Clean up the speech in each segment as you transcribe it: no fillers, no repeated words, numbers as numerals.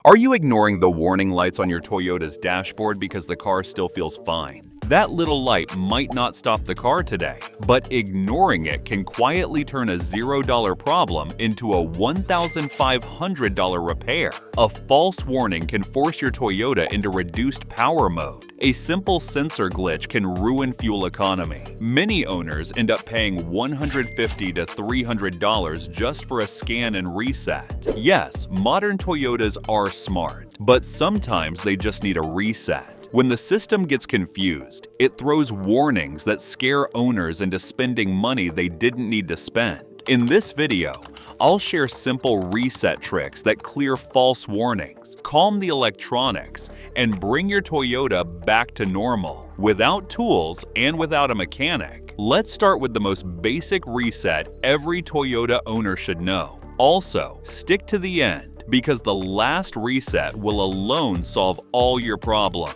Are you ignoring the warning lights on your Toyota's dashboard because the car still feels fine? That little light might not stop the car today, but ignoring it can quietly turn a $0 problem into a $1,500 repair. A false warning can force your Toyota into reduced power mode. A simple sensor glitch can ruin fuel economy. Many owners end up paying $150 to $300 just for a scan and reset. Yes, modern Toyotas are smart, but sometimes they just need a reset. When the system gets confused, it throws warnings that scare owners into spending money they didn't need to spend. In this video, I'll share simple reset tricks that clear false warnings, calm the electronics, and bring your Toyota back to normal, without tools and without a mechanic. Let's start with the most basic reset every Toyota owner should know. Also, stick to the end, because the last reset will alone solve all your problems.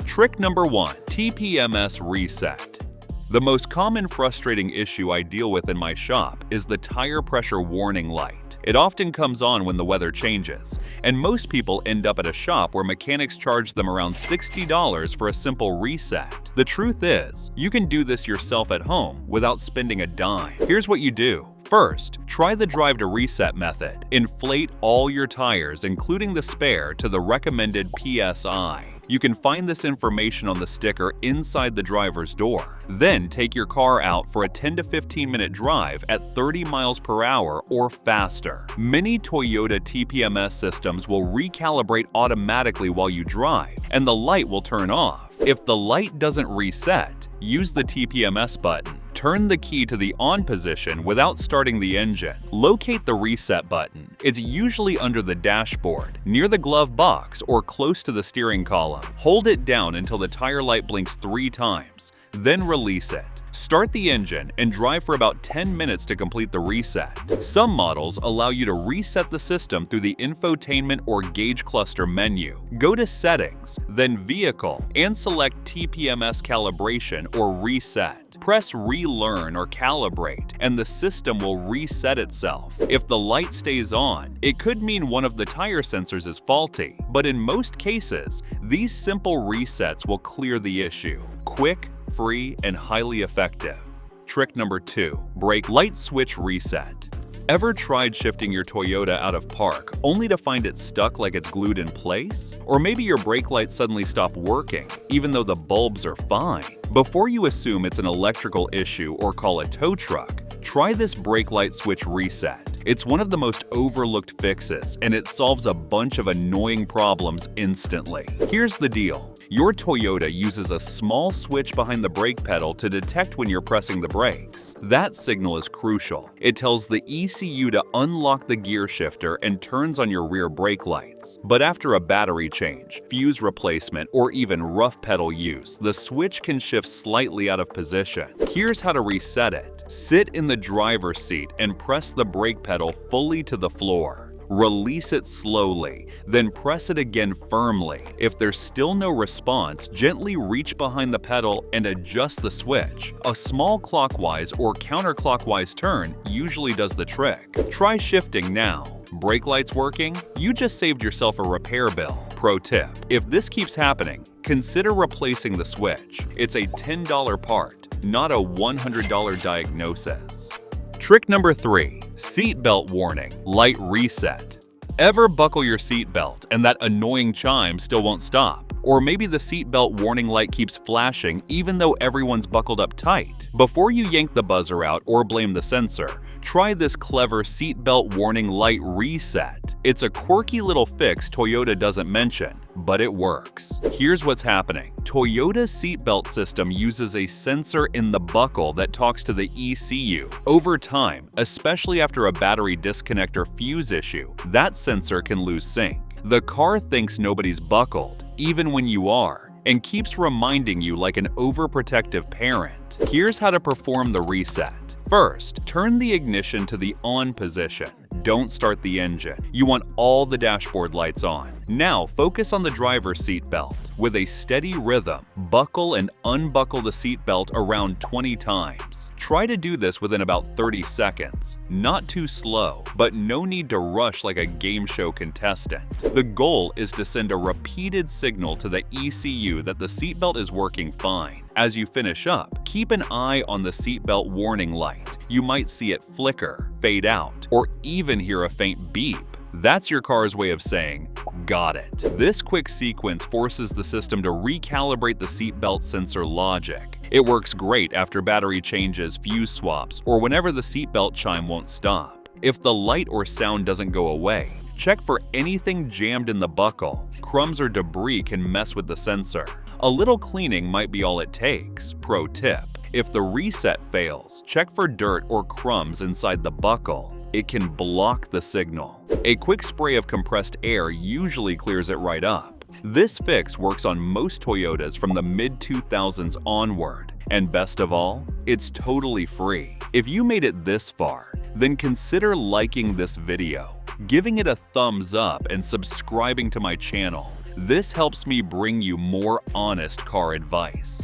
Trick number 1. TPMS reset. The most common frustrating issue I deal with in my shop is the tire pressure warning light. It often comes on when the weather changes, and most people end up at a shop where mechanics charge them around $60 for a simple reset. The truth is, you can do this yourself at home without spending a dime. Here's what you do. First, try the drive to reset method. Inflate all your tires, including the spare, to the recommended PSI. You can find this information on the sticker inside the driver's door. Then take your car out for a 10 to 15 minute drive at 30 miles per hour or faster. Many Toyota TPMS systems will recalibrate automatically while you drive, and the light will turn off. If the light doesn't reset, use the TPMS button. Turn the key to the on position without starting the engine. Locate the reset button. It's usually under the dashboard, near the glove box, or close to the steering column. Hold it down until the tire light blinks 3 times, then release it. Start the engine and drive for about 10 minutes to complete the reset. Some models allow you to reset the system through the infotainment or gauge cluster menu. Go to Settings, then Vehicle, and select TPMS Calibration or Reset. Press Relearn or Calibrate, and the system will reset itself. If the light stays on, it could mean one of the tire sensors is faulty, but in most cases, these simple resets will clear the issue. Quick, free, and highly effective. Trick number 2. Brake light switch reset. Ever tried shifting your Toyota out of park only to find it stuck like it's glued in place? Or maybe your brake lights suddenly stop working, even though the bulbs are fine? Before you assume it's an electrical issue or call a tow truck, try this brake light switch reset. It's one of the most overlooked fixes, and it solves a bunch of annoying problems instantly. Here's the deal. Your Toyota uses a small switch behind the brake pedal to detect when you're pressing the brakes. That signal is crucial. It tells the ECU to unlock the gear shifter and turns on your rear brake lights. But after a battery change, fuse replacement, or even rough pedal use, the switch can shift slightly out of position. Here's how to reset it. Sit in the driver's seat and press the brake pedal fully to the floor. Release it slowly, then press it again firmly. If there's still no response, gently reach behind the pedal and adjust the switch. A small clockwise or counterclockwise turn usually does the trick. Try shifting now. Brake lights working? You just saved yourself a repair bill. Pro tip: if this keeps happening, consider replacing the switch. It's a $10 part, not a $100 diagnosis. Trick number 3. Seatbelt warning, light reset. Ever buckle your seatbelt and that annoying chime still won't stop? Or maybe the seatbelt warning light keeps flashing even though everyone's buckled up tight? Before you yank the buzzer out or blame the sensor, try this clever seatbelt warning light reset. It's a quirky little fix Toyota doesn't mention, but it works. Here's what's happening. Toyota's seatbelt system uses a sensor in the buckle that talks to the ECU. Over time, especially after a battery disconnect or fuse issue, that sensor can lose sync. The car thinks nobody's buckled, even when you are, and keeps reminding you like an overprotective parent. Here's how to perform the reset. First, turn the ignition to the on position. Don't start the engine. You want all the dashboard lights on. Now focus on the driver's seat belt. With a steady rhythm, buckle and unbuckle the seat belt around 20 times. Try to do this within about 30 seconds. Not too slow, but no need to rush like a game show contestant. The goal is to send a repeated signal to the ECU that the seatbelt is working fine. As you finish up, keep an eye on the seatbelt warning light. You might see it flicker, fade out, or even hear a faint beep. That's your car's way of saying, "Got it." This quick sequence forces the system to recalibrate the seatbelt sensor logic. It works great after battery changes, fuse swaps, or whenever the seatbelt chime won't stop. If the light or sound doesn't go away, check for anything jammed in the buckle. Crumbs or debris can mess with the sensor. A little cleaning might be all it takes. Pro tip: if the reset fails, check for dirt or crumbs inside the buckle. It can block the signal. A quick spray of compressed air usually clears it right up. This fix works on most Toyotas from the mid-2000s onward. And best of all, it's totally free. If you made it this far, then consider liking this video, giving it a thumbs up, and subscribing to my channel. This helps me bring you more honest car advice.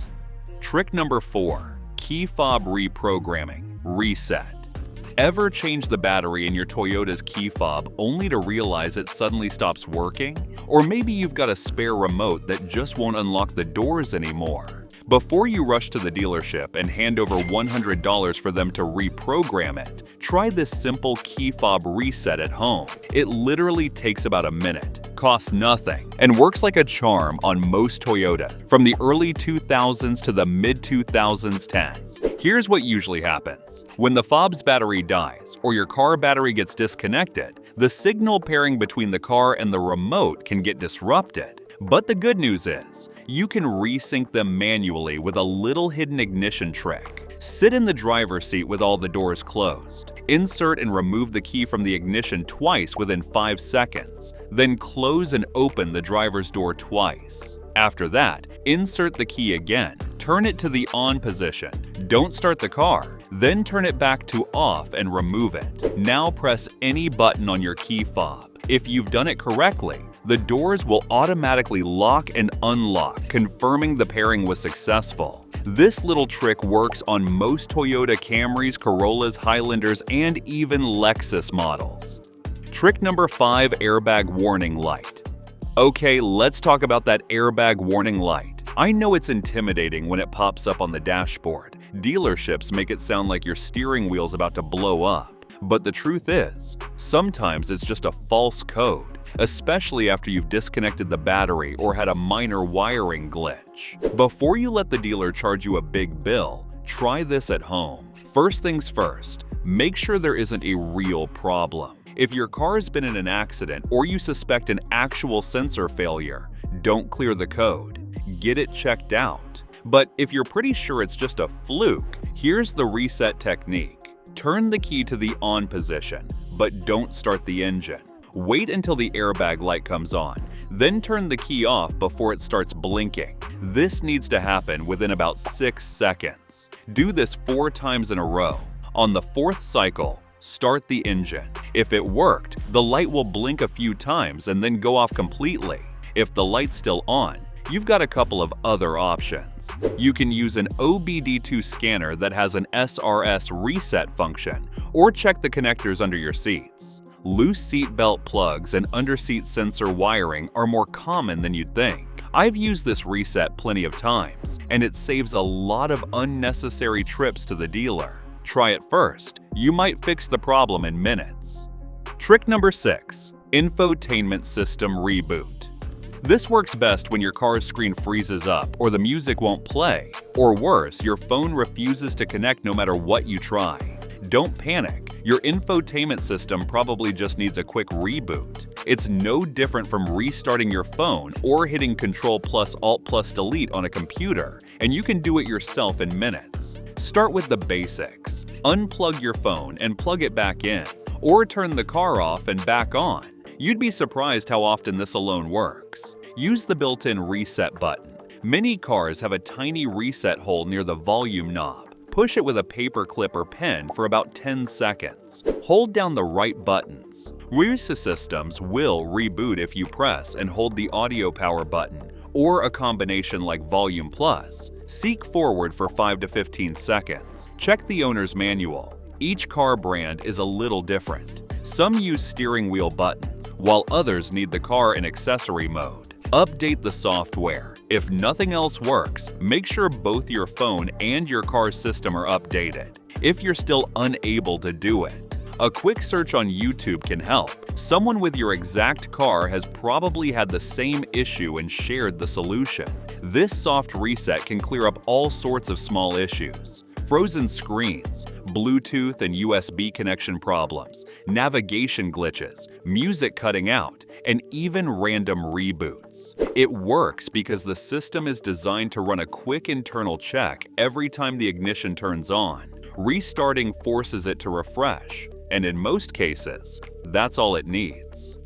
Trick number 4. Key fob reprogramming. Reset. Ever change the battery in your Toyota's key fob only to realize it suddenly stops working? Or maybe you've got a spare remote that just won't unlock the doors anymore. Before you rush to the dealership and hand over $100 for them to reprogram it, try this simple key fob reset at home. It literally takes about a minute, costs nothing, and works like a charm on most Toyota, from the early 2000s to the mid-2010s. Here's what usually happens. When the fob's battery dies or your car battery gets disconnected, the signal pairing between the car and the remote can get disrupted. But the good news is, you can resync them manually with a little hidden ignition trick. Sit in the driver's seat with all the doors closed. Insert and remove the key from the ignition twice within 5 seconds. Then close and open the driver's door twice. After that, insert the key again. Turn it to the on position. Don't start the car. Then turn it back to off and remove it. Now press any button on your key fob. If you've done it correctly, the doors will automatically lock and unlock, confirming the pairing was successful. This little trick works on most Toyota Camrys, Corollas, Highlanders, and even Lexus models. Trick number 5. Airbag warning light. Okay, let's talk about that airbag warning light. I know it's intimidating when it pops up on the dashboard. Dealerships make it sound like your steering wheel's about to blow up. But the truth is, sometimes it's just a false code, especially after you've disconnected the battery or had a minor wiring glitch. Before you let the dealer charge you a big bill, try this at home. First things first, make sure there isn't a real problem. If your car's been in an accident or you suspect an actual sensor failure, don't clear the code. Get it checked out. But if you're pretty sure it's just a fluke, here's the reset technique. Turn the key to the on position, but don't start the engine. Wait until the airbag light comes on, then turn the key off before it starts blinking. This needs to happen within about 6 seconds. Do this 4 times in a row. On the 4th cycle, start the engine. If it worked, the light will blink a few times and then go off completely. If the light's still on, you've got a couple of other options. You can use an OBD2 scanner that has an SRS reset function, or check the connectors under your seats. Loose seat belt plugs and underseat sensor wiring are more common than you'd think. I've used this reset plenty of times, and it saves a lot of unnecessary trips to the dealer. Try it first. You might fix the problem in minutes. Trick number 6. Infotainment system reboot. This works best when your car's screen freezes up or the music won't play, or worse, your phone refuses to connect no matter what you try. Don't panic. Your infotainment system probably just needs a quick reboot. It's no different from restarting your phone or hitting Ctrl+Alt+Delete on a computer, and you can do it yourself in minutes. Start with the basics. Unplug your phone and plug it back in, or turn the car off and back on. You'd be surprised how often this alone works. Use the built-in reset button. Many cars have a tiny reset hole near the volume knob. Push it with a paper clip or pen for about 10 seconds. Hold down the right buttons. RESETS systems will reboot if you press and hold the audio power button, or a combination like volume plus. Seek forward for 5 to 15 seconds. Check the owner's manual. Each car brand is a little different. Some use steering wheel buttons, while others need the car in accessory mode. Update the software. If nothing else works, make sure both your phone and your car's system are updated. If you're still unable to do it, a quick search on YouTube can help. Someone with your exact car has probably had the same issue and shared the solution. This soft reset can clear up all sorts of small issues. Frozen screens, Bluetooth and USB connection problems, navigation glitches, music cutting out, and even random reboots. It works because the system is designed to run a quick internal check every time the ignition turns on. Restarting forces it to refresh, and in most cases, that's all it needs.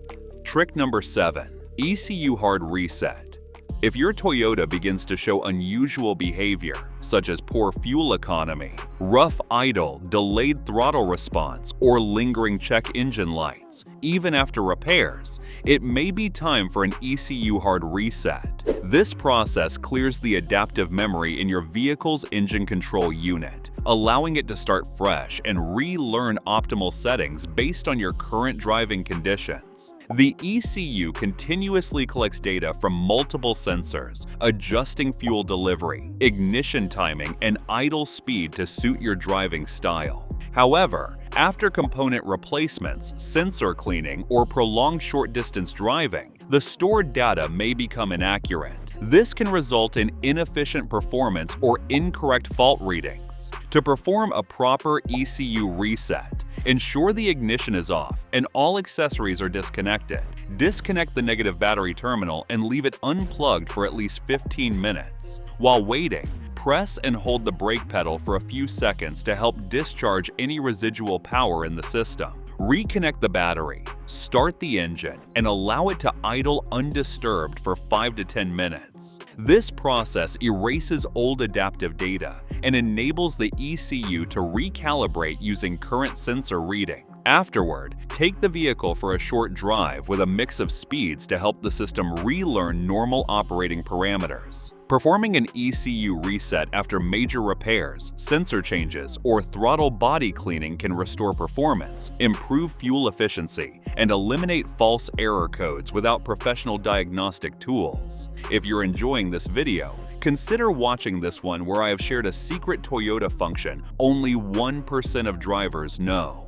Trick number 7. ECU hard reset. If your Toyota begins to show unusual behavior, such as poor fuel economy, rough idle, delayed throttle response, or lingering check engine lights, even after repairs, it may be time for an ECU hard reset. This process clears the adaptive memory in your vehicle's engine control unit, allowing it to start fresh and relearn optimal settings based on your current driving conditions. The ECU continuously collects data from multiple sensors, adjusting fuel delivery, ignition timing, and idle speed to suit your driving style. However, after component replacements, sensor cleaning, or prolonged short-distance driving, the stored data may become inaccurate. This can result in inefficient performance or incorrect fault readings. To perform a proper ECU reset, ensure the ignition is off and all accessories are disconnected. Disconnect the negative battery terminal and leave it unplugged for at least 15 minutes. While waiting, press and hold the brake pedal for a few seconds to help discharge any residual power in the system. Reconnect the battery, start the engine, and allow it to idle undisturbed for 5 to 10 minutes. This process erases old adaptive data and enables the ECU to recalibrate using current sensor reading. Afterward, take the vehicle for a short drive with a mix of speeds to help the system relearn normal operating parameters. Performing an ECU reset after major repairs, sensor changes, or throttle body cleaning can restore performance, improve fuel efficiency, and eliminate false error codes without professional diagnostic tools. If you're enjoying this video, consider watching this one where I have shared a secret Toyota function only 1% of drivers know.